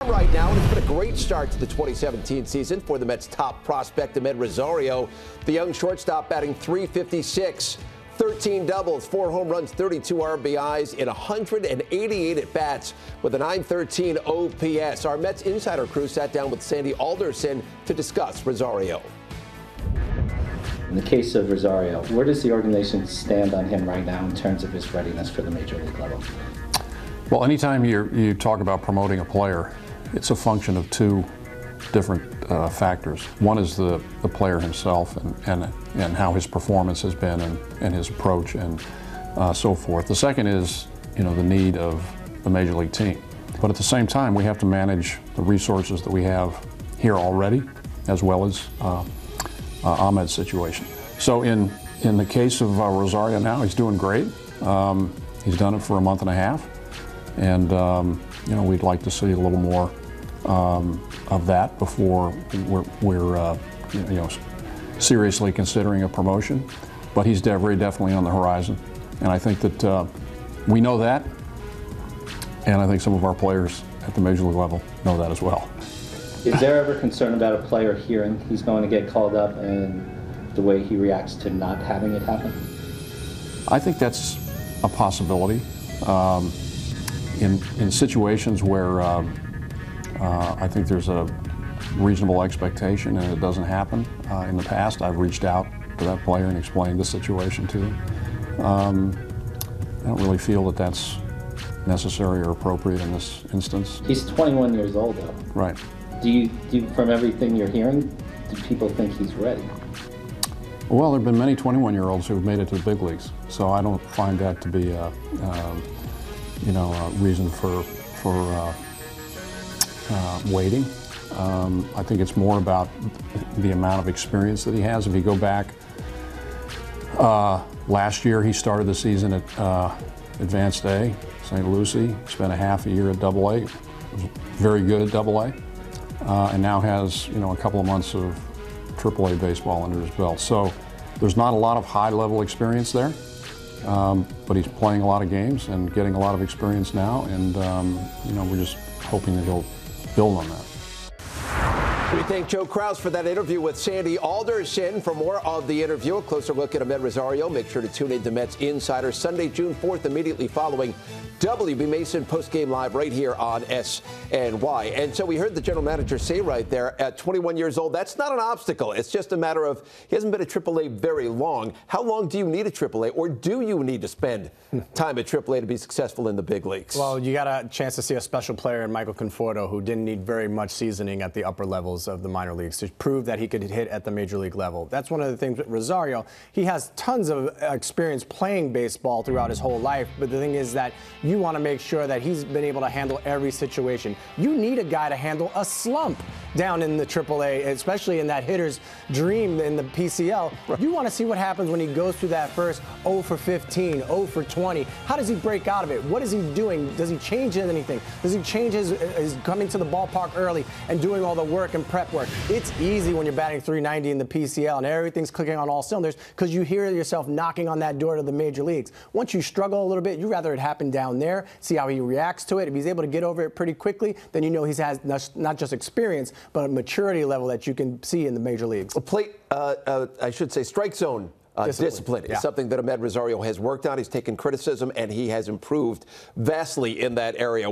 Right now, and it's been a great start to the 2017 season for the Mets' top prospect, Amed Rosario. The young shortstop batting .356, 13 doubles, 4 home runs, 32 RBIs in 188 at-bats with a .913 OPS. Our Mets insider crew sat down with Sandy Alderson to discuss Rosario. In the case of Rosario, where does the organization stand on him right now in terms of his readiness for the major league level? Well, anytime you talk about promoting a player, it's a function of two different factors. One is the player himself and how his performance has been and his approach and so forth. The second is, the need of the major league team. But at the same time, we have to manage the resources that we have here already, as well as Ahmed's situation. So in the case of Rosario now, he's doing great. He's done it for a month and a half. And, we'd like to see a little more of that before we're seriously considering a promotion. But he's very definitely on the horizon. And I think that we know that. And I think some of our players at the major league level know that as well. Is there ever concern about a player hearing he's going to get called up and the way he reacts to not having it happen? I think that's a possibility. In situations where I think there's a reasonable expectation and it doesn't happen, in the past I've reached out to that player and explained the situation to him. I don't really feel that that's necessary or appropriate in this instance. He's 21 years old though. Right. Do you, from everything you're hearing, do people think he's ready? Well, there have been many 21-year-olds who have made it to the big leagues, so I don't find that to be a reason for waiting. I think it's more about the amount of experience that he has. If you go back, last year he started the season at Advanced A, St. Lucie, spent a half a year at Double A, was very good at Double A, and now has a couple of months of Triple A baseball under his belt. So there's not a lot of high-level experience there. But he's playing a lot of games and getting a lot of experience now, and we're just hoping that he'll build on that. We thank Joe Kraus for that interview with Sandy Alderson. For more of the interview, a closer look at Amed Rosario, make sure to tune in to Mets Insider Sunday, June 4th, immediately following WB Mason postgame live right here on SNY. And so we heard the general manager say right there, at 21 years old, that's not an obstacle. It's just a matter of he hasn't been at AAA very long. How long do you need at AAA, or do you need to spend time at AAA to be successful in the big leagues? Well, you got a chance to see a special player in Michael Conforto, who didn't need very much seasoning at the upper levels of the minor leagues to prove that he could hit at the major league level. That's one of the things with Rosario. He has tons of experience playing baseball throughout his whole life, but the thing is that you want to make sure that he's been able to handle every situation. You need a guy to handle a slump down in the AAA, especially in that hitter's dream in the PCL. Right. You want to see what happens when he goes through that first 0 for 15, 0 for 20. How does he break out of it? What is he doing? Does he change anything? Does he change his coming to the ballpark early and doing all the work and prep work? It's easy when you're batting .390 in the PCL and everything's clicking on all cylinders because you hear yourself knocking on that door to the major leagues. Once you struggle a little bit, you'd rather it happen down there, see how he reacts to it. If he's able to get over it pretty quickly, then you know he has not just experience, but a maturity level that you can see in the major leagues. I should say strike zone discipline is something that Amed Rosario has worked on. He's taken criticism, and he has improved vastly in that area.